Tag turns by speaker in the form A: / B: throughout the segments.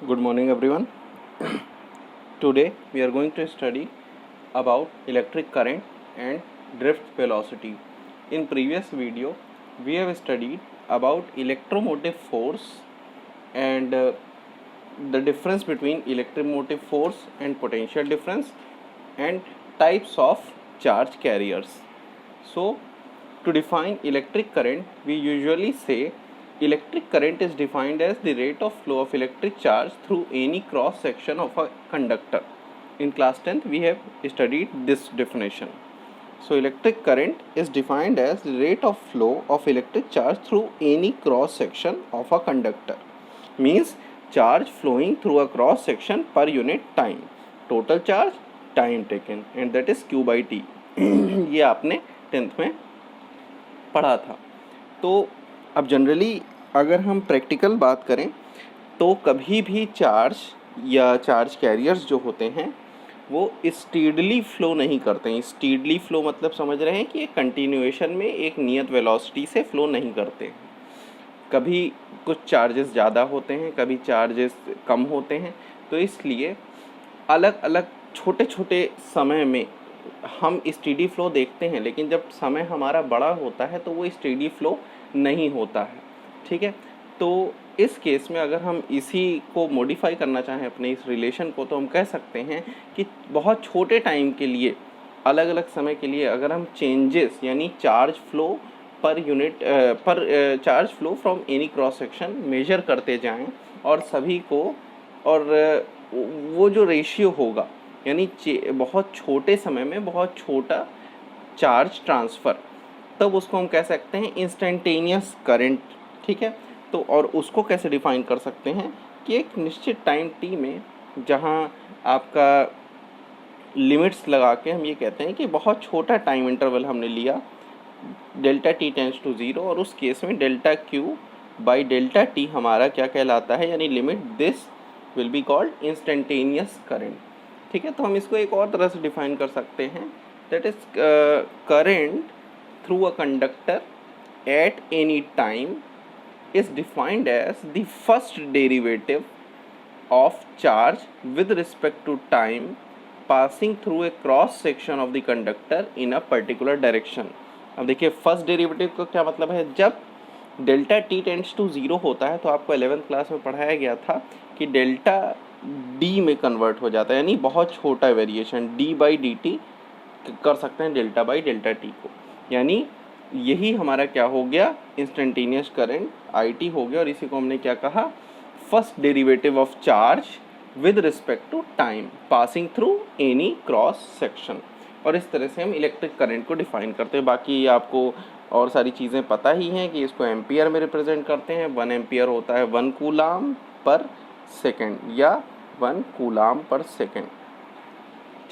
A: Good morning, everyone. Today we are going to study about electric current and drift velocity. In previous video, we have studied about electromotive force and the difference between electromotive force and potential difference and types of charge carriers. So, to define electric current, we usually say electric current is defined as the rate of flow of electric charge through any cross section of a conductor. In class 10th, we have studied this definition. So, electric current is defined as the rate of flow of electric charge through any cross section of a conductor. Means charge flowing through a cross section per unit time. Total charge, time taken, and that is Q by T. ये आपने 10th में पढ़ा था. तो अब generally अगर हम practical बात करें तो कभी भी चार्ज या चार्ज कैरियर्स जो होते हैं वो स्टीडली फ्लो नहीं करते हैं. स्टीडली फ्लो मतलब समझ रहे हैं कि एक कंटिन्यूएशन में एक नियत वेलोसिटी से फ्लो नहीं करते हैं. कभी कुछ चार्जेस ज़्यादा होते हैं, कभी चार्जेस कम होते हैं. तो इसलिए अलग अलग छोटे छोटे समय में हम स्टीडी फ्लो देखते हैं, लेकिन जब समय हमारा बड़ा होता है तो वो स्टीडी फ्लो नहीं होता है. ठीक है, तो इस केस में अगर हम इसी को मॉडिफाई करना चाहें अपने इस रिलेशन को, तो हम कह सकते हैं कि बहुत छोटे टाइम के लिए, अलग अलग समय के लिए अगर हम चेंजेस यानी चार्ज फ्लो पर यूनिट पर charge flow from any cross section measure करते जाएं और सभी को, और वो जो रेशियो होगा यानी बहुत छोटे समय में बहुत छोटा चार्ज ट्रांसफ़र, तब उसको हम कह सकते हैं इंस्टेंटेनियस करंट. ठीक है, तो और उसको कैसे डिफाइन कर सकते हैं कि एक निश्चित टाइम टी में जहां आपका लिमिट्स लगा के हम ये कहते हैं कि बहुत छोटा टाइम इंटरवल हमने लिया, डेल्टा टी टेंड्स टू 0, और उस केस में delta Q by delta T हमारा क्या कहलाता है, यानी limit this will be called instantaneous current. ठीक है, तो हम इसको एक और तरह से डिफाइन कर सकते हैं, that is current through a conductor at any time is defined as the first derivative of charge with respect to time passing through a cross section of the conductor in a particular direction. अब देखिए first derivative का क्या मतलब है. जब delta T tends to 0 होता है तो आपको 11th क्लास में पढ़ाया गया था कि डेल्टा डी में कन्वर्ट हो जाता है, यानी बहुत छोटा variation D by D T कर सकते हैं डेल्टा बाई डेल्टा टी को. यानी यही हमारा क्या हो गया, इंस्टेंटेनियस करंट IT हो गया. और इसी को हमने क्या कहा, first derivative of charge with respect to time passing through any cross section. और इस तरह से हम इलेक्ट्रिक करंट को डिफाइन करते हैं. बाकी आपको और सारी चीज़ें पता ही हैं कि इसको एम्पियर में रिप्रेजेंट करते हैं. 1 एम्पियर होता है 1 कूलाम पर सेकेंड या 1 कूलाम पर सेकेंड.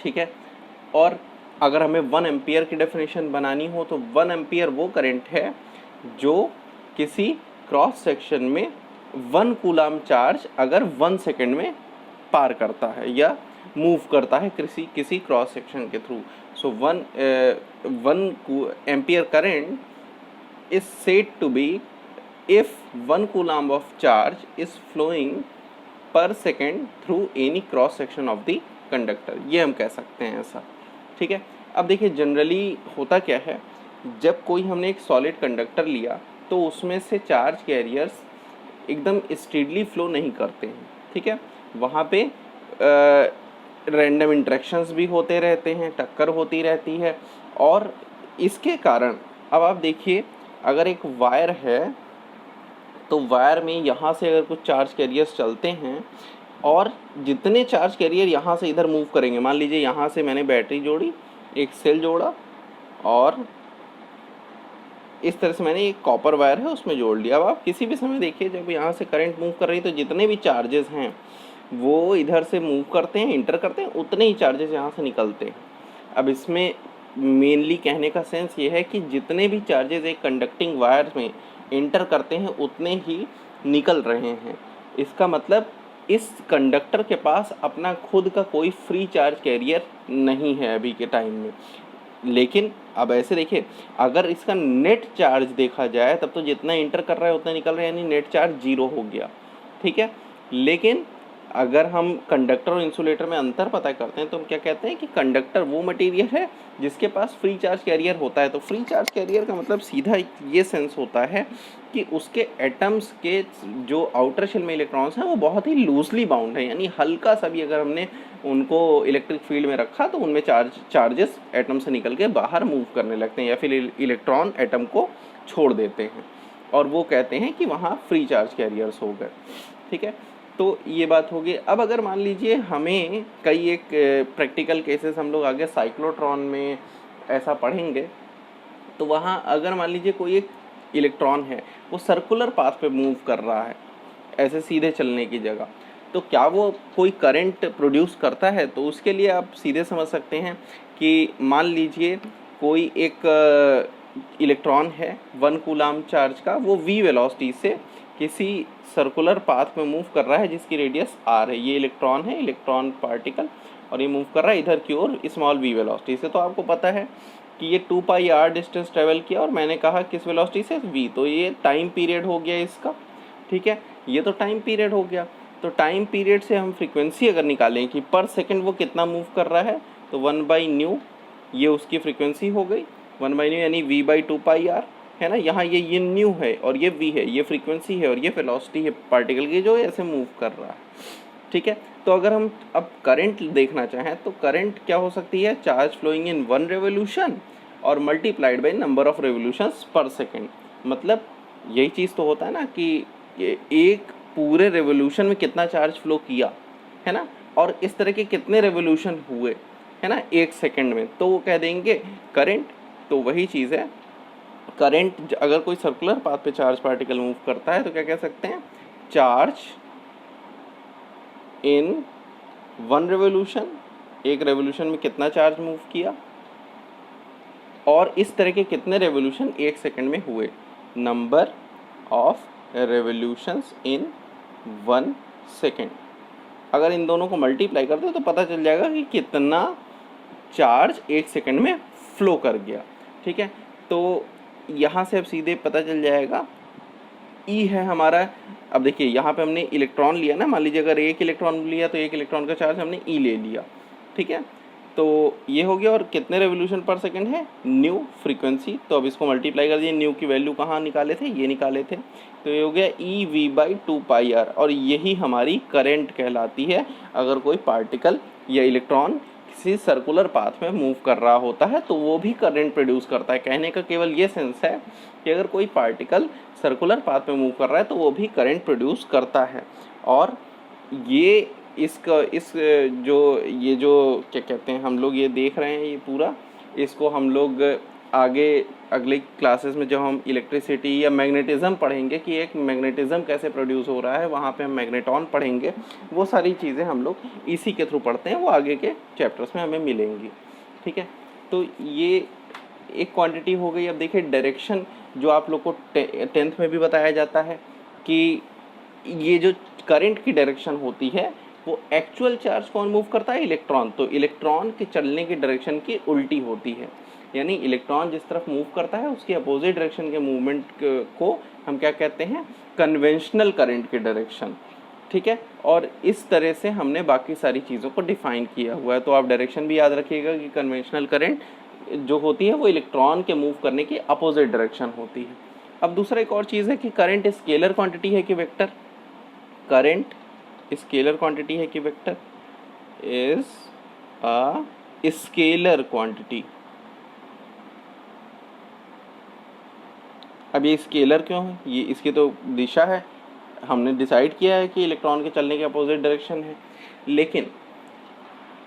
A: ठीक है, और अगर हमें 1 एम्पियर की डेफिनेशन बनानी हो तो 1 एम्पियर वो करंट है जो किसी क्रॉस सेक्शन में 1 कूलाम चार्ज अगर 1 सेकेंड में पार करता है या मूव करता है किसी क्रॉस सेक्शन के through. So 1 ampere current is said to be if 1 coulomb of charge is flowing per second through any cross section of the conductor. ये हम कह सकते हैं ऐसा. ठीक है, अब देखिए जनरली होता क्या है, जब कोई हमने एक सॉलिड कंडक्टर लिया तो उसमें से चार्ज कैरियर्स एकदम स्टीडली फ्लो नहीं करते हैं. ठीक है, वहाँ पे रैंडम इंटरेक्शंस भी होते रहते हैं, टक्कर होती रहती है. और इसके कारण अब आप देखिए, अगर एक वायर है तो वायर में यहाँ से अगर कुछ चार्ज कैरियर्स चलते हैं और जितने चार्ज कैरियर यहाँ से इधर मूव करेंगे, मान लीजिए यहाँ से मैंने बैटरी जोड़ी, एक सेल जोड़ा और इस तरह से मैंने एक कॉपर वायर है उसमें जोड़ लिया. अब आप किसी भी समय देखिए, जब यहाँ से करंट मूव कर रही है तो जितने भी चार्जेस हैं वो इधर से मूव करते हैं, इंटर करते हैं, उतने ही चार्जेस यहाँ से निकलते हैं. अब इसमें मेनली कहने का सेंस ये है कि जितने भी चार्जेस एक कंडक्टिंग वायर में इंटर करते हैं उतने ही निकल रहे हैं. इसका मतलब इस कंडक्टर के पास अपना खुद का कोई फ्री चार्ज कैरियर नहीं है अभी के टाइम में. लेकिन अब ऐसे देखिए, अगर इसका नेट चार्ज देखा जाए तब तो जितना इंटर कर रहा है उतना निकल रहा है, यानी नेट चार्ज 0 हो गया. ठीक है, लेकिन अगर हम कंडक्टर और इंसुलेटर में अंतर पता करते हैं तो हम क्या कहते हैं कि कंडक्टर वो मटेरियल है जिसके पास फ्री चार्ज कैरियर होता है। तो फ्री चार्ज कैरियर का मतलब सीधा ये सेंस होता है कि उसके एटम्स के जो आउटर शेल में इलेक्ट्रॉन्स हैं वो बहुत ही लूजली बाउंड है, यानी हल्का सा भी अगर हमने उनको इलेक्ट्रिक फील्ड में रखा तो उनमें चार्जेस एटम से निकल के बाहर मूव करने लगते हैं या फिर इलेक्ट्रॉन एटम को छोड़ देते हैं, और वो कहते हैं कि वहाँ फ्री चार्ज कैरियर्स हो गए। ठीक है, तो ये बात होगी। अब अगर मान लीजिए हमें कई एक प्रैक्टिकल केसेस हम लोग आगे साइक्लोट्रॉन में ऐसा पढ़ेंगे, तो वहाँ अगर मान लीजिए कोई एक इलेक्ट्रॉन है वो सर्कुलर पाथ पे मूव कर रहा है ऐसे सीधे चलने की जगह, तो क्या वो कोई करंट प्रोड्यूस करता है? तो उसके लिए आप सीधे समझ सकते हैं कि मान लीजिए कोई एक इलेक्ट्रॉन है 1 कूलाम चार्ज का, वो v वेलोसिटी से किसी सर्कुलर पाथ में मूव कर रहा है जिसकी रेडियस r है। ये इलेक्ट्रॉन है, इलेक्ट्रॉन पार्टिकल, और ये मूव कर रहा है इधर की ओर स्मॉल v वेलोसिटी से। तो आपको पता है कि ये 2 पाई r डिस्टेंस ट्रेवल किया, और मैंने कहा किस वेलोसिटी से? v। तो ये टाइम पीरियड हो गया इसका। ठीक है, ये तो टाइम पीरियड हो गया। तो टाइम पीरियड से हम फ्रीक्वेंसी अगर निकालें कि पर सेकंड वो कितना मूव कर रहा है, तो 1/ν ये उसकी फ्रीक्वेंसी हो गई। 1/ν यानी v/2πr है ना। यहाँ ये न्यू है और ये v है, ये फ्रीक्वेंसी है और ये वेलोसिटी है पार्टिकल की जो ऐसे मूव कर रहा है। ठीक है, तो अगर हम अब करंट देखना चाहें तो करंट क्या हो सकती है? चार्ज फ्लोइंग इन 1 रेवोल्यूशन और multiplied by number of revolutions पर सेकेंड। मतलब यही चीज़ तो होता है ना कि एक पूरे रेवोल्यूशन में कितना चार्ज फ्लो किया है ना, और इस तरह के कितने रेवोल्यूशन हुए है ना 1 सेकेंड में, तो वो कह देंगे करंट। तो वही चीज़ है, करंट अगर कोई सर्कुलर पाथ पे चार्ज पार्टिकल मूव करता है तो क्या कह सकते हैं? चार्ज इन 1 रेवोल्यूशन, एक रेवोल्यूशन में कितना चार्ज मूव किया, और इस तरह के कितने रेवोल्यूशन 1 सेकेंड में हुए, number of revolutions in 1 second. अगर इन दोनों को मल्टीप्लाई कर दो तो पता चल जाएगा कि कितना चार्ज 1 सेकेंड में फ्लो कर गया। ठीक है, तो यहाँ से अब सीधे पता चल जाएगा ई है हमारा। अब देखिए यहाँ पे हमने इलेक्ट्रॉन लिया ना, मान लीजिए अगर एक इलेक्ट्रॉन लिया तो एक इलेक्ट्रॉन का चार्ज हमने ई ले लिया। ठीक है, तो ये हो गया, और कितने रेवोल्यूशन पर सेकंड है? New frequency. तो अब इसको मल्टीप्लाई कर दिए, न्यू की वैल्यू कहाँ निकाले थे? ये निकाले थे। तो ये हो गया EV/2πr, और यही हमारी करंट कहलाती है। अगर कोई पार्टिकल या इलेक्ट्रॉन किसी सर्कुलर पाथ में मूव कर रहा होता है तो वो भी करंट प्रोड्यूस करता है। कहने का केवल ये सेंस है कि अगर कोई पार्टिकल सर्कुलर पाथ में मूव कर रहा है तो वो भी करंट प्रोड्यूस करता है। और ये जो क्या कहते हैं हम लोग ये देख रहे हैं, ये पूरा इसको हम लोग आगे अगले क्लासेस में जब हम इलेक्ट्रिसिटी या मैग्नेटिज्म पढ़ेंगे कि एक मैग्नेटिज्म कैसे प्रोड्यूस हो रहा है, वहाँ पे हम मैग्नेटॉन पढ़ेंगे। वो सारी चीज़ें हम लोग इसी के थ्रू पढ़ते हैं, वो आगे के चैप्टर्स में हमें मिलेंगी। ठीक है, तो ये एक क्वांटिटी हो गई। अब देखिए डायरेक्शन, जो आप लोग को 10th में भी बताया जाता है कि ये जो करंट की डायरेक्शन होती है वो एक्चुअल चार्ज कौन मूव करता है? इलेक्ट्रॉन। तो इलेक्ट्रॉन के चलने की डायरेक्शन की उल्टी होती है, यानी इलेक्ट्रॉन जिस तरफ मूव करता है उसकी अपोजिट डायरेक्शन के मूवमेंट को हम क्या कहते हैं? कन्वेंशनल करंट की डायरेक्शन। ठीक है, और इस तरह से हमने बाकी सारी चीज़ों को डिफाइन किया हुआ है। तो आप डायरेक्शन भी याद रखिएगा कि कन्वेंशनल करंट जो होती है वो इलेक्ट्रॉन के मूव करने की अपोजिट डायरेक्शन होती है। अब दूसरा एक और चीज़ है कि करंट स्केलर क्वांटिटी है कि वेक्टर? करंट स्केलर क्वांटिटी है कि vector? Is a scalar quantity. अब ये स्केलर क्यों है? ये इसकी तो दिशा है, हमने डिसाइड किया है कि इलेक्ट्रॉन के चलने के अपोजिट डायरेक्शन है। लेकिन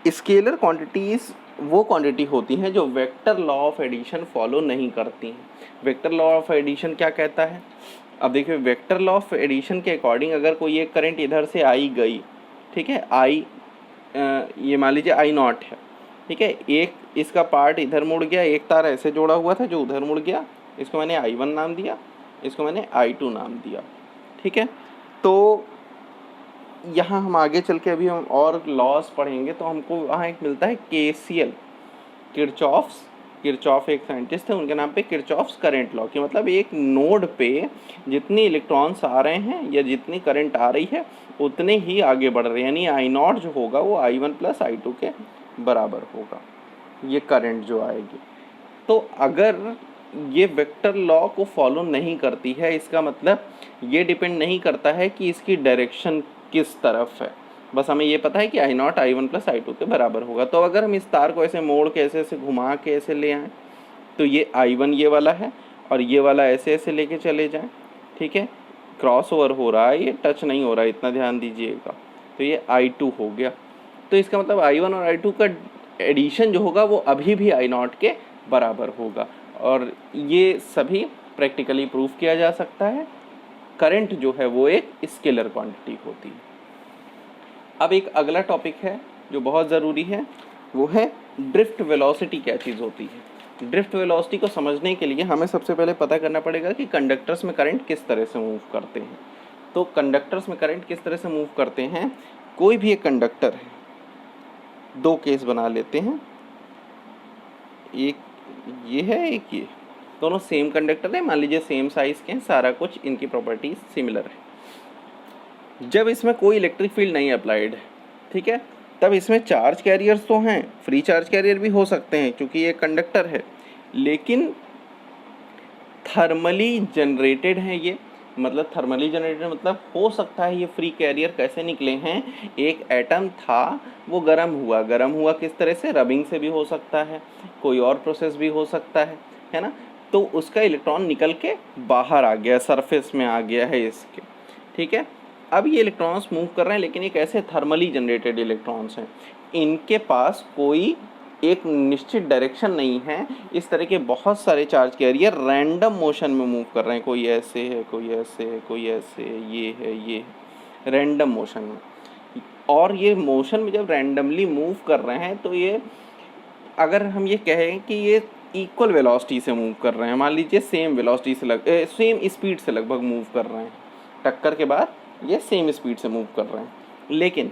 A: स्केलर क्वांटिटीज वो क्वांटिटी होती हैं जो vector law of addition follow नहीं करती हैं। वेक्टर लॉ ऑफ एडिशन क्या कहता है? अब देखिए वेक्टर लॉ ऑफ एडिशन के अकॉर्डिंग अगर कोई एक करंट इधर से आई गई, ठीक है, ये मान लीजिए I0 है, ठीक है, एक इसका पार्ट इधर मुड़ गया, एक तार ऐसे जोड़ा हुआ था जो उधर मुड़ गया, इसको मैंने I1 नाम दिया, इसको मैंने I2 नाम दिया। ठीक है, तो यहाँ हम आगे चल के अभी हम और लॉस पढ़ेंगे तो हमको वहाँ एक मिलता है KCL, किरचॉफ्स किरचॉफ एक साइंटिस्ट थे, उनके नाम पे किरचॉफ्स करंट लॉ, कि मतलब एक नोड पे जितनी इलेक्ट्रॉन्स आ रहे हैं या जितनी करंट आ रही है उतने ही आगे बढ़ रहे हैं, यानी आई नॉट जो होगा वो I1 + I2 के बराबर होगा, ये करंट जो आएगी। तो अगर ये वेक्टर लॉ को फॉलो नहीं करती है, इसका मतलब ये डिपेंड नहीं करता है कि इसकी डायरेक्शन किस तरफ है, बस हमें ये पता है कि I0 I1 + I2 के बराबर होगा। तो अगर हम इस तार को ऐसे मोड़ के ऐसे घुमा के ऐसे ले आएँ तो ये I1 ये वाला है और ये वाला ऐसे ऐसे लेके चले जाएं, ठीक है, क्रॉस ओवर हो रहा है, ये टच नहीं हो रहा है, इतना ध्यान दीजिएगा। तो ये I2 हो गया। तो इसका मतलब I1 और I2 का एडिशन जो होगा वो अभी भी I0 के बराबर होगा, और ये सभी प्रैक्टिकली प्रूव किया जा सकता है। करंट जो है वो एक स्केलर क्वांटिटी होती है। अब एक अगला टॉपिक है जो बहुत ज़रूरी है, वो है ड्रिफ्ट वेलोसिटी क्या चीज़ होती है। ड्रिफ्ट वेलोसिटी को समझने के लिए हमें सबसे पहले पता करना पड़ेगा कि कंडक्टर्स में करंट किस तरह से मूव करते हैं। तो कंडक्टर्स में करंट किस तरह से मूव करते हैं, कोई भी एक कंडक्टर है, दो केस बना लेते हैं, एक ये है एक ये, दोनों सेम कंडक्टर है, मान लीजिए सेम साइज़ के हैं, सारा कुछ इनकी प्रॉपर्टीज सिमिलर है। जब इसमें कोई इलेक्ट्रिक फील्ड नहीं अप्लाइड है, ठीक है, तब इसमें चार्ज कैरियर्स तो हैं, फ्री चार्ज कैरियर भी हो सकते हैं क्योंकि ये कंडक्टर है, लेकिन थर्मली जनरेटेड हैं ये, मतलब थर्मली जनरेटेड मतलब हो सकता है ये फ्री कैरियर कैसे निकले हैं, एक एटम था वो गर्म हुआ किस तरह से, रबिंग से भी हो सकता है, कोई और प्रोसेस भी हो सकता है ना, तो उसका इलेक्ट्रॉन निकल के बाहर आ गया, सरफेस में आ गया है इसके, ठीक है। अब ये इलेक्ट्रॉन्स मूव कर रहे हैं, लेकिन ये कैसे, थर्मली जनरेटेड इलेक्ट्रॉन्स हैं, इनके पास कोई एक निश्चित डायरेक्शन नहीं है। इस तरह के बहुत सारे चार्ज कैरियर रैंडम मोशन में मूव कर रहे हैं, कोई ऐसे है, कोई ऐसे है, कोई ऐसे है, ये है, रैंडम मोशन में। और ये मोशन में जब रैंडमली मूव कर रहे हैं तो ये, अगर हम ये कहें कि ये इक्वल वेलोसिटी से मूव कर रहे हैं, मान लीजिए सेम वेलोसिटी से सेम स्पीड से लगभग मूव कर रहे हैं, टक्कर के बाद ये सेम स्पीड से मूव कर रहे हैं, लेकिन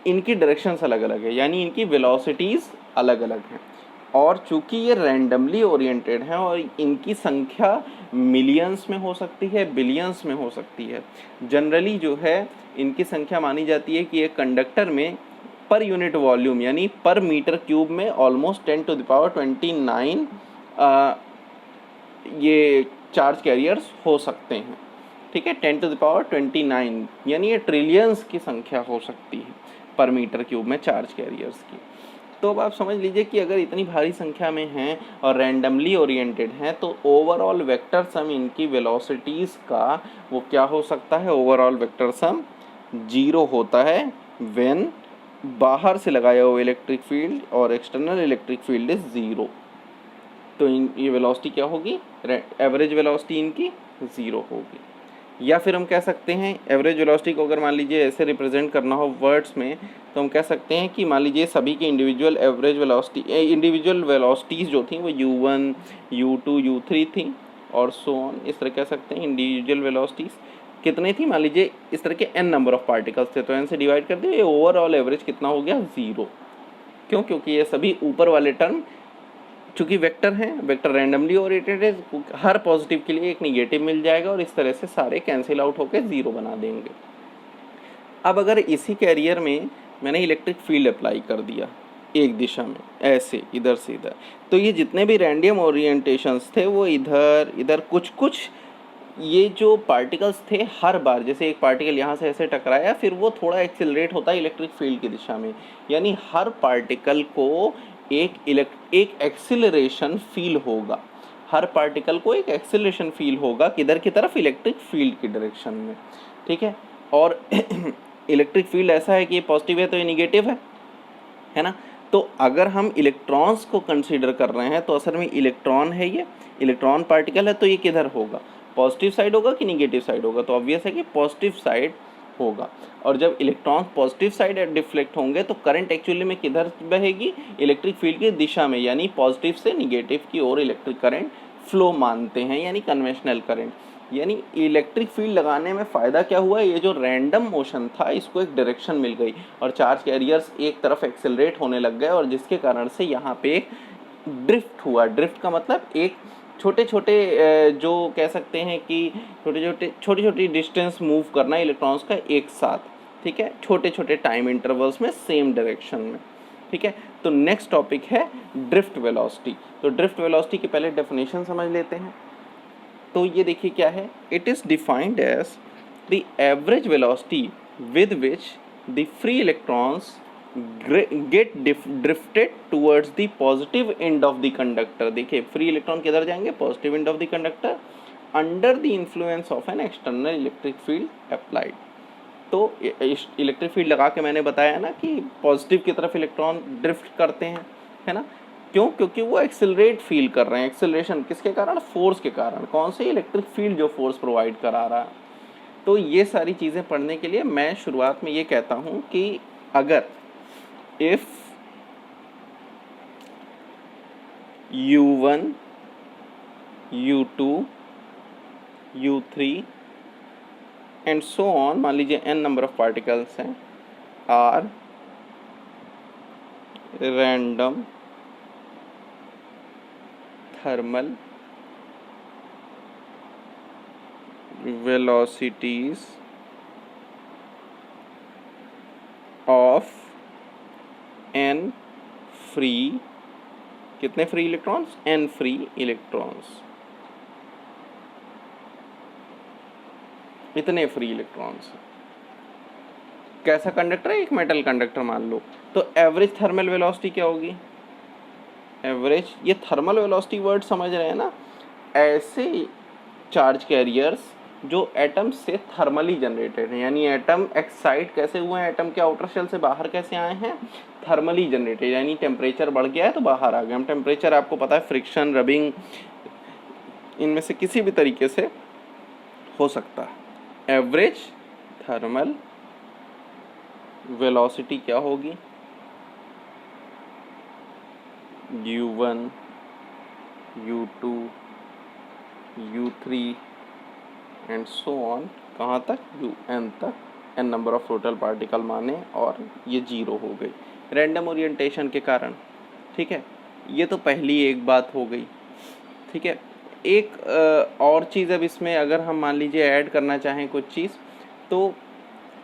A: इनकी डायरेक्शंस अलग अलग है, यानी इनकी वेलोसिटीज़ अलग अलग हैं। और चूंकि ये रैंडमली ओरिएंटेड हैं और इनकी संख्या मिलियंस में हो सकती है, बिलियंस में हो सकती है, जनरली जो है इनकी संख्या मानी जाती है कि एक कंडक्टर में पर यूनिट वॉल्यूम यानी पर मीटर क्यूब में ऑलमोस्ट 10⁻29 ये चार्ज कैरियर्स हो सकते हैं, ठीक है, 10⁻29 यानी ये ट्रिलियंस की संख्या हो सकती है पर मीटर क्यूब में चार्ज कैरियर्स की। तो अब आप समझ लीजिए कि अगर इतनी भारी संख्या में हैं और रैंडमली ओरिएंटेड हैं तो ओवरऑल वेक्टर सम इनकी वेलोसिटीज़ का वो क्या हो सकता है, ओवरऑल वेक्टर सम 0 होता है व्हेन बाहर से लगाया हुआ इलेक्ट्रिक फील्ड और एक्सटर्नल इलेक्ट्रिक फील्ड इज़ 0। तो ये वेलोसिटी क्या होगी, एवरेज वेलोसिटी इनकी 0 होगी। या फिर हम कह सकते हैं एवरेज वेलोसिटी को अगर मान लीजिए ऐसे रिप्रेजेंट करना हो वर्ड्स में, तो हम कह सकते हैं कि मान लीजिए सभी की individual average velocity, individual velocities जो थी वो U1 U2 U3 थी और सो ऑन, इस तरह कह सकते हैं। इंडिविजुअल वेलोसिटीज़ कितनी थी, मान लीजिए इस तरह के n नंबर ऑफ पार्टिकल्स थे, तो n से डिवाइड कर दिए, ओवरऑल एवरेज कितना हो गया, 0। क्यों, क्योंकि ये सभी ऊपर वाले टर्म चूँकि वेक्टर हैं, वेक्टर रैंडमली ओरिएंटेड है, हर पॉजिटिव के लिए एक निगेटिव मिल जाएगा और इस तरह से सारे कैंसिल आउट होकर 0 बना देंगे। अब अगर इसी कैरियर में मैंने इलेक्ट्रिक फील्ड अप्लाई कर दिया एक दिशा में, ऐसे इधर से इधर, तो ये जितने भी रैंडम ओरिएंटेशंस थे वो इधर इधर कुछ ये जो पार्टिकल्स थे, हर बार जैसे एक पार्टिकल यहाँ से ऐसे टकराया फिर वो थोड़ा एक्सिलरेट होता है इलेक्ट्रिक फील्ड की दिशा में, यानी हर पार्टिकल को एक एक्सिलरेशन फील होगा, हर पार्टिकल को एक एक्सिलरेशन फील होगा किधर की तरफ, इलेक्ट्रिक फील्ड की डायरेक्शन में, ठीक है। और इलेक्ट्रिक फील्ड ऐसा है कि ये पॉजिटिव है तो ये निगेटिव है ना। तो अगर हम इलेक्ट्रॉन्स को कंसीडर कर रहे हैं तो असल में इलेक्ट्रॉन है, ये इलेक्ट्रॉन पार्टिकल है, तो ये किधर होगा, पॉजिटिव साइड होगा कि निगेटिव साइड होगा, तो ऑब्वियस है कि पॉजिटिव साइड होगा। और जब इलेक्ट्रॉन पॉजिटिव साइड डिफ्लेक्ट होंगे तो करंट एक्चुअली में किधर बहेगी, इलेक्ट्रिक फील्ड की दिशा में, यानी पॉजिटिव से निगेटिव की ओर इलेक्ट्रिक करंट फ्लो मानते हैं, यानी कन्वेंशनल करंट। यानी इलेक्ट्रिक फील्ड लगाने में फ़ायदा क्या हुआ, ये जो रैंडम मोशन था इसको एक डायरेक्शन मिल गई और चार्ज कैरियर्स एक तरफ एक्सेलरेट होने लग गए और जिसके कारण से यहाँ पे एक ड्रिफ्ट हुआ। ड्रिफ्ट का मतलब एक छोटे छोटे जो कह सकते हैं कि छोटी छोटी डिस्टेंस मूव करना इलेक्ट्रॉन्स का एक साथ, ठीक है, छोटे छोटे टाइम इंटरवल्स में सेम डायरेक्शन में, ठीक है। तो नेक्स्ट टॉपिक है ड्रिफ्ट वेलोसिटी। तो ड्रिफ्ट वेलोसिटी की पहले डेफिनेशन समझ लेते हैं। तो ये देखिए क्या है, it is defined as the average velocity with which the free electrons get drifted towards the positive end of the conductor. देखिए फ्री इलेक्ट्रॉन किधर जाएंगे, positive end of the conductor, under the influence of an external electric field applied. तो electric field लगा के मैंने बताया ना कि पॉजिटिव की तरफ इलेक्ट्रॉन ड्रिफ्ट करते हैं, है ना। क्यों? क्योंकि वो एक्सेलरेट फील कर रहे हैं। एक्सेलरेशन किसके कारण? फोर्स के कारण। कौन से? इलेक्ट्रिक फील्ड जो फोर्स प्रोवाइड करा रहा है। तो ये सारी चीज़ें पढ़ने के लिए मैं शुरुआत में ये कहता हूँ कि अगर if U1 U2 U3 and so on, मान लीजिए n नंबर ऑफ पार्टिकल्स हैं, are random thermal velocities of n free, कितने free electrons? n free electrons, इतने फ्री इलेक्ट्रॉन्स। कैसा कंडक्टर है? एक मेटल कंडक्टर मान लो। तो एवरेज थर्मल वेलोसिटी क्या होगी? एवरेज, ये थर्मल वेलोसिटी वर्ड समझ रहे हैं ना, ऐसे चार्ज कैरियर्स जो एटम से थर्मली जनरेटेड है, यानी एटम एक्साइट कैसे हुए हैं, एटम के आउटर शेल से बाहर कैसे आए हैं? थर्मली जनरेटेड, यानी टेम्परेचर बढ़ गया है तो बाहर आ गए हम। टेम्परेचर आपको पता है, फ्रिक्शन, रबिंग, इनमें से किसी भी तरीके से हो सकता है। एवरेज थर्मल वेलोसिटी क्या होगी? U1 U2 U3 and so on, कहाँ तक? UN तक, n number of total particle माने, और ये 0 हो गई रैंडम ओरिएंटेशन के कारण, ठीक है। ये तो पहली एक बात हो गई, ठीक है। एक और चीज़ अब इसमें अगर हम मान लीजिए ऐड करना चाहें कुछ चीज़, तो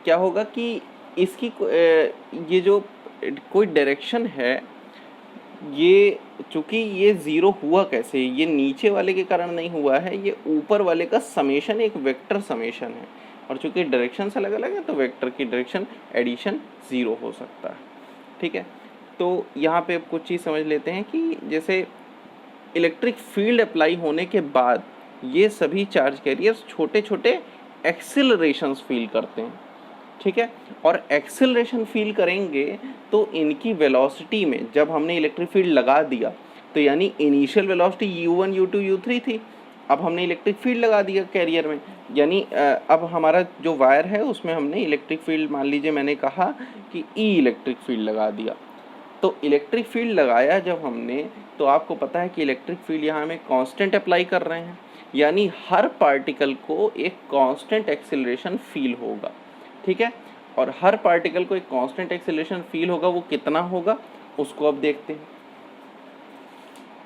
A: क्या होगा कि इसकी ये जो कोई डायरेक्शन है, ये चूँकि ये 0 हुआ कैसे, ये नीचे वाले के कारण नहीं हुआ है, ये ऊपर वाले का समेशन एक वेक्टर समेशन है, और चूँकि डायरेक्शन अलग अलग है तो वेक्टर की डायरेक्शन एडिशन 0 हो सकता है, ठीक है। तो यहाँ पे अब कुछ चीज़ समझ लेते हैं कि जैसे इलेक्ट्रिक फील्ड अप्लाई होने के बाद ये सभी चार्ज कैरियर्स छोटे छोटे एक्सिलरेशंस फील करते हैं, ठीक है। और एक्सेलरेशन फील करेंगे तो इनकी वेलोसिटी में, जब हमने इलेक्ट्रिक फील्ड लगा दिया तो यानी initial velocity U1 U2 U3 थी, अब हमने इलेक्ट्रिक फील्ड लगा दिया कैरियर में, यानी अब हमारा जो वायर है उसमें हमने इलेक्ट्रिक फील्ड, मान लीजिए मैंने कहा कि E इलेक्ट्रिक फील्ड लगा दिया। तो इलेक्ट्रिक फील्ड लगाया जब हमने, तो आपको पता है कि इलेक्ट्रिक फील्ड यहाँ हमें कांस्टेंट अप्लाई कर रहे हैं, यानी हर पार्टिकल को एक कांस्टेंट एक्सेलरेशन फील होगा, ठीक है। और हर पार्टिकल को एक कांस्टेंट एक्सेलरेशन फील होगा, वो कितना होगा उसको अब देखते हैं।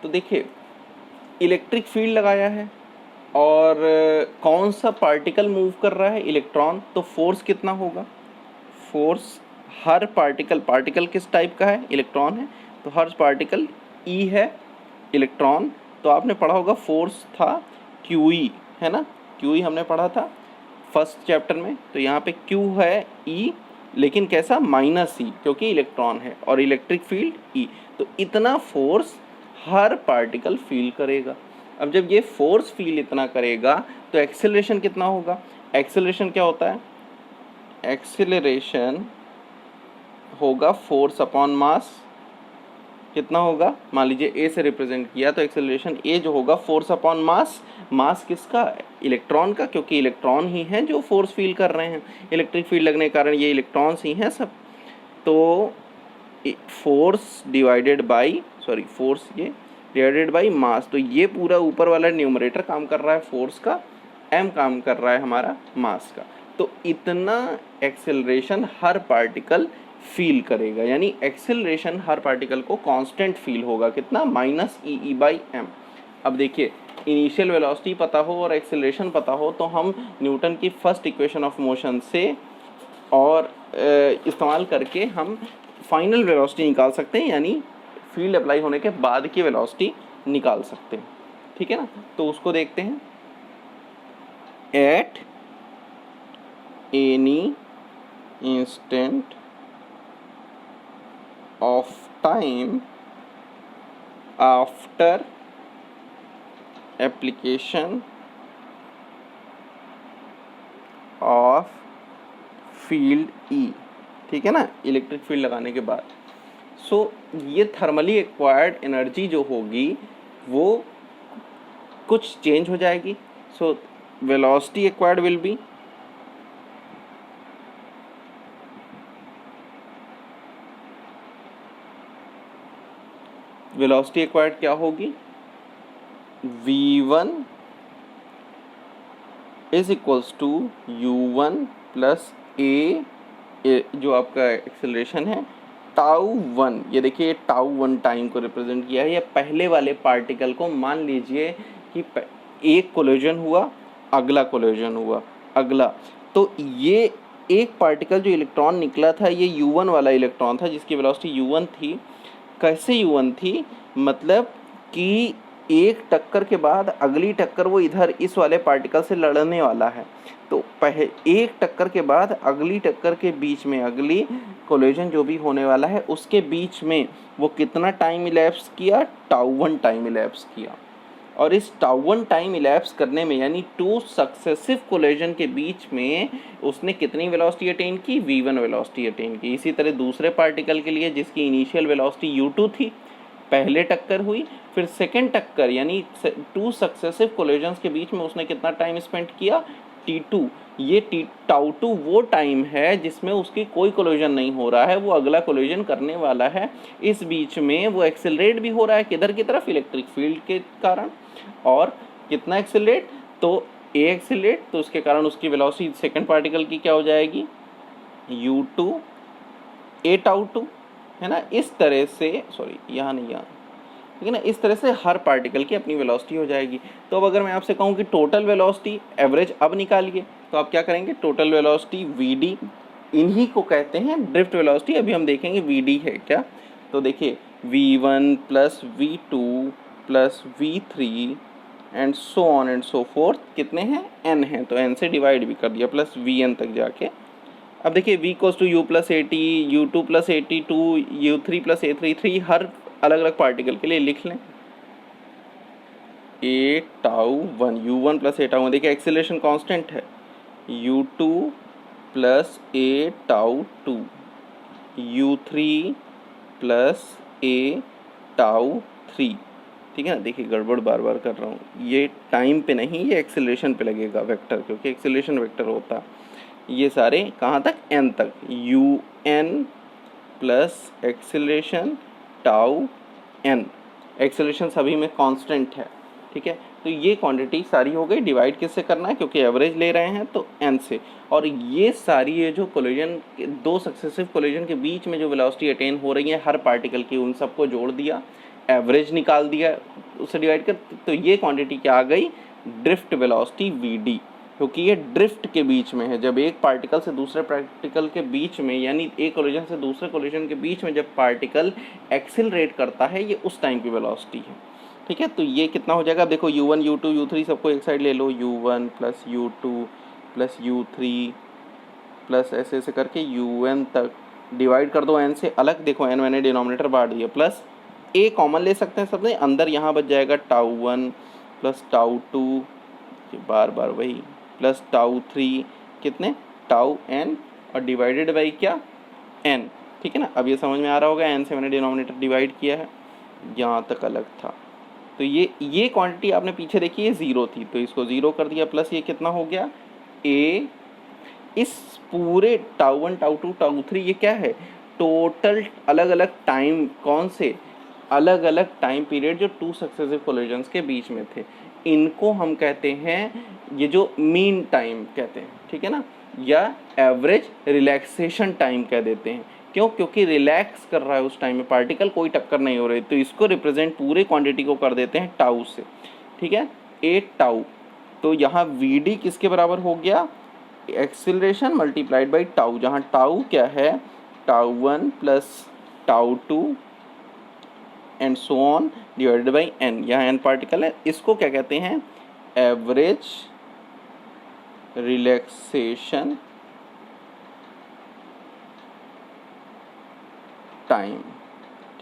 A: तो देखिए इलेक्ट्रिक फील्ड लगाया है और कौन सा पार्टिकल मूव कर रहा है? इलेक्ट्रॉन। तो फोर्स कितना होगा? फोर्स हर पार्टिकल किस टाइप का है? इलेक्ट्रॉन है, तो हर पार्टिकल E है, इलेक्ट्रॉन। तो आपने पढ़ा होगा फोर्स था QE, है ना, QE हमने पढ़ा था फर्स्ट चैप्टर में। तो यहाँ पे Q है E, लेकिन कैसा? -E, क्योंकि इलेक्ट्रॉन है, और इलेक्ट्रिक फील्ड E। तो इतना फोर्स हर पार्टिकल फील करेगा। अब जब ये फोर्स फील इतना करेगा तो एक्सेलरेशन कितना होगा? एक्सेलरेशन क्या होता है? एक्सेलरेशन होगा फोर्स अपॉन मास। कितना होगा? मान लीजिए A से रिप्रेजेंट किया तो एक्सेलरेशन A जो होगा फोर्स अपॉन मास। मास किसका? इलेक्ट्रॉन का, क्योंकि इलेक्ट्रॉन ही हैं जो फोर्स फील कर रहे हैं। इलेक्ट्रिक फील्ड लगने के कारण ये इलेक्ट्रॉन्स ही हैं सब। तो फोर्स डिवाइडेड बाई मास। तो ये पूरा ऊपर वाला न्यूमरेटर काम कर रहा है फोर्स का, m काम कर रहा है हमारा मास का। तो इतना एक्सेलरेशन हर पार्टिकल फील करेगा, यानी एक्सेलरेशन हर पार्टिकल को कांस्टेंट फील होगा, कितना, -EE/m। अब देखिए इनिशियल वेलोसिटी पता हो और एक्सेलरेशन पता हो तो हम न्यूटन की फर्स्ट इक्वेशन ऑफ मोशन से और इस्तेमाल करके हम फाइनल वेलोसिटी निकाल सकते हैं, यानी फील्ड अप्लाई होने के बाद की वेलोसिटी निकाल सकते हैं, ठीक है ना। तो उसको देखते हैं। At any instant of time after application of field E, ठीक है ना, इलेक्ट्रिक फील्ड लगाने के बाद। सो ये थर्मली एक्वायर्ड एनर्जी जो होगी वो कुछ चेंज हो जाएगी। So velocity acquired will be velocity acquired क्या होगी, v1 is equals to u1 plus a, जो आपका एक्सेलरेशन है, τ1। ये देखिए τ1 टाइम को रिप्रेजेंट किया है। ये पहले वाले पार्टिकल को मान लीजिए कि एक कोलिजन हुआ, अगला कोलिजन हुआ, अगला, तो ये एक पार्टिकल जो इलेक्ट्रॉन निकला था ये u1 वाला इलेक्ट्रॉन था जिसकी वेलोसिटी u1 थी। कैसे u1 थी, मतलब कि एक टक्कर के बाद अगली टक्कर वो इधर इस वाले पार्टिकल से लड़ने वाला है, तो एक टक्कर के बाद अगली टक्कर के बीच में, अगली कोलिजन जो भी होने वाला है उसके बीच में वो कितना टाइम इलैप्स किया, τ1 टाइम इलैप्स किया। और इस τ1 टाइम इलैप्स करने में, यानी 2 सक्सेसिव कोलिजन के बीच में उसने कितनी वेलोसिटी अटेन की, v1 वेलोसिटी अटेन की। इसी तरह दूसरे पार्टिकल के लिए जिसकी इनिशियल वेलोसिटी u2 थी, पहले टक्कर हुई, फिर सेकेंड टक्कर, यानी 2 सक्सेसिव कोलिजन्स के बीच में उसने कितना टाइम स्पेंड किया, t2। ये τ2 वो टाइम है जिसमें उसकी कोई कोलिजन नहीं हो रहा है, वो अगला कोलिजन करने वाला है। इस बीच में वो एक्सेलरेट भी हो रहा है, किधर की तरफ, इलेक्ट्रिक फील्ड के कारण। और कितना एक्सेलरेट, तो a एक्सेलरेट, तो उसके कारण उसकी वेलोसिटी सेकंड पार्टिकल की क्या हो जाएगी, u2 a τ2, है ना। इस तरह से, सॉरी यहाँ नहीं, यहाँ, ठीक है ना, इस तरह से हर पार्टिकल की अपनी वेलोसिटी हो जाएगी। तो अब अगर मैं आपसे कहूँ कि टोटल वेलोसिटी एवरेज अब निकालिए, तो आप क्या करेंगे, टोटल वेलोसिटी vd, इन्हीं को कहते हैं ड्रिफ्ट वेलोसिटी। अभी हम देखेंगे vd है क्या। तो देखिए v1 plus v2 plus v3 and so on and so fourth, कितने हैं, n हैं, तो n से डिवाइड भी कर दिया, प्लस vn तक जाके। अब देखिए v equals to u plus a t, u2 plus a t 2, u3 plus a three, हर अलग अलग पार्टिकल के लिए लिख लें। a τ1, u1 प्लस a τ1, देखिए एक्सेलरेशन कांस्टेंट है, u2 plus a τ2, u3 plus a τ3, ठीक है ना। देखिए गड़बड़ बार बार कर रहा हूँ, ये टाइम पे नहीं, ये एक्सेलरेशन पे लगेगा वेक्टर, क्योंकि एक्सेलरेशन वेक्टर होता। ये सारे कहाँ तक, n तक, un plus acceleration τn, acceleration सभी में कांस्टेंट है, ठीक है। तो ये क्वांटिटी सारी हो गई, डिवाइड किससे करना है, क्योंकि एवरेज ले रहे हैं तो n से। और ये सारी, ये जो कोलिजन, 2 सक्सेसिव कोलिजन के बीच में जो वेलोसिटी अटेन हो रही है हर पार्टिकल की, उन सबको जोड़ दिया, एवरेज निकाल दिया, उससे डिवाइड कर, तो ये क्वांटिटी क्या आ गई, ड्रिफ्ट वेलोसिटी vd, क्योंकि ये ड्रिफ्ट के बीच में है। जब एक पार्टिकल से दूसरे पार्टिकल के बीच में, यानी एक कोलिजन से दूसरे कोलिजन के बीच में जब पार्टिकल एक्सेलरेट करता है, ये उस टाइम की वेलोसिटी है, ठीक है। तो ये कितना हो जाएगा, देखो u1 u2 u3 सबको एक साइड ले लो, u1 plus u2 plus u3 plus ऐसे ऐसे करके un तक, डिवाइड कर दो n से अलग, देखो n मैंने डिनोमिनेटर बांट दिया, प्लस a कॉमन ले सकते हैं सबसे, अंदर यहाँ बच जाएगा τ1 प्लस τ2, बार बार वही, प्लस τ3, कितने, τn, और डिवाइडेड बाई क्या, n, ठीक है ना। अब ये समझ में आ रहा होगा, n से मैंने डिनोमिनेटर डिवाइड किया है, यहाँ तक अलग था। तो ये क्वांटिटी आपने पीछे देखी, ये 0 थी, तो इसको 0 कर दिया, प्लस ये कितना हो गया, a, इस पूरे τ1 τ2 τ3, ये क्या है, टोटल अलग अलग टाइम, कौन से, अलग अलग टाइम पीरियड जो 2 सक्सेसिव कोलिजन्स के बीच में थे, इनको हम कहते हैं, ये जो मीन टाइम कहते हैं, ठीक है ना, या एवरेज रिलैक्सेशन टाइम कह देते हैं। क्यों? क्योंकि रिलैक्स कर रहा है उस टाइम में, पार्टिकल कोई टक्कर नहीं हो रही, तो इसको रिप्रेजेंट पूरे क्वांटिटी को कर देते हैं टाउ से, ठीक है, 8 टाउ। तो यहाँ वी डी किसके बराबर हो गया? एक्सिलरेशन मल्टीप्लाइड बाई टाउ, जहाँ टाउ क्या है? Tau 1 plus tau 2 and so on divided by N. यहाँ एन पार्टिकल है, इसको क्या कहते हैं? एवरेज रिलैक्सेशन टाइम,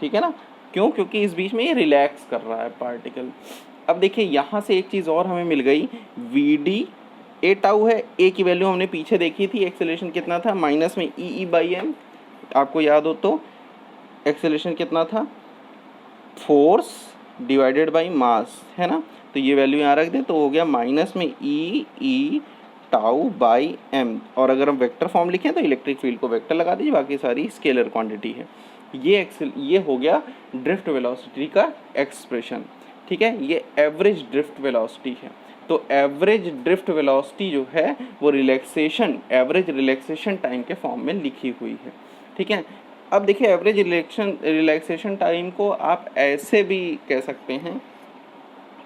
A: ठीक है ना? क्यों? क्योंकि इस बीच में ये रिलैक्स कर रहा है पार्टिकल। अब देखिए यहाँ से एक चीज़ और हमें मिल गई, वी डी ए टाउ है, ए की वैल्यू हमने पीछे देखी थी, एक्सेलरेशन कितना था? माइनस में ई बाई एम, आपको याद हो तो एक्सेलरेशन कितना था? फोर्स डिवाइडेड बाई मास, है ना? तो ये वैल्यू यहाँ रख दे तो हो गया माइनस में ई टाउ बाई एम। और अगर हम वेक्टर फॉर्म लिखें तो इलेक्ट्रिक फील्ड को वेक्टर लगा दीजिए, बाकी सारी स्केलर क्वांटिटी है। ये हो गया ड्रिफ्ट वेलोसिटी का एक्सप्रेशन, ठीक है? ये एवरेज ड्रिफ्ट वेलोसिटी है। तो एवरेज ड्रिफ्ट वेलोसिटी जो है वो रिलैक्सेशन, एवरेज रिलैक्सेशन टाइम के फॉर्म में लिखी हुई है, ठीक है? अब देखिए एवरेज रिलैक्सेशन टाइम को आप ऐसे भी कह सकते हैं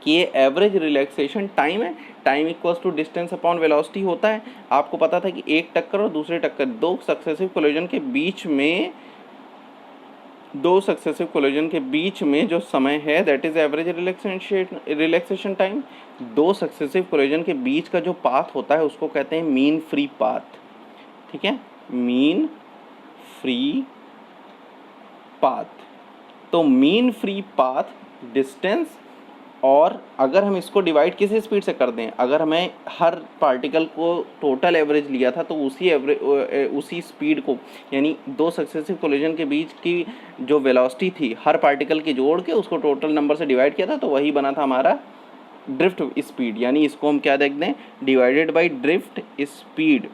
A: कि ये एवरेज रिलैक्सेशन टाइम है, time equals to distance upon velocity होता है। आपको पता था कि एक टक्कर और दूसरे टक्कर, दो सक्सेसिव कोलिजन के बीच में जो समय है that is average relaxation time. दो सक्सेसिव कोलिजन के बीच का जो पाथ होता है उसको कहते हैं मीन फ्री पाथ, ठीक है? Mean free path. तो मीन फ्री पाथ डिस्टेंस, और अगर हम इसको डिवाइड किस स्पीड से कर दें, अगर हमें हर पार्टिकल को टोटल एवरेज लिया था तो उसी स्पीड को, यानी दो सक्सेसिव कोलिजन के बीच की जो वेलोसिटी थी हर पार्टिकल की जोड़ के उसको टोटल नंबर से डिवाइड किया था, तो वही बना था हमारा ड्रिफ्ट स्पीड। यानी इसको हम क्या देख दें? डिवाइडेड बाई ड्रिफ्ट स्पीड,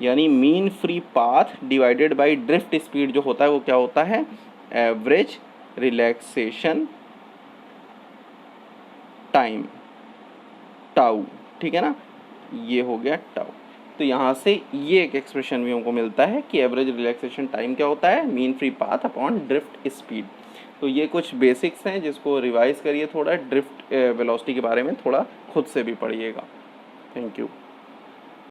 A: यानी mean free path divided by drift speed जो होता है वो क्या होता है? एवरेज रिलैक्सेशन टाइम, टाउ, ठीक है ना? ये हो गया टाउ। तो यहाँ से ये एक एक्सप्रेशन भी हमको मिलता है कि एवरेज रिलैक्सेशन टाइम क्या होता है? Mean free path upon drift speed. तो ये कुछ बेसिक्स हैं जिसको रिवाइज करिए, थोड़ा ड्रिफ्ट वेलोसिटी के बारे में थोड़ा खुद से भी पढ़िएगा। Thank you.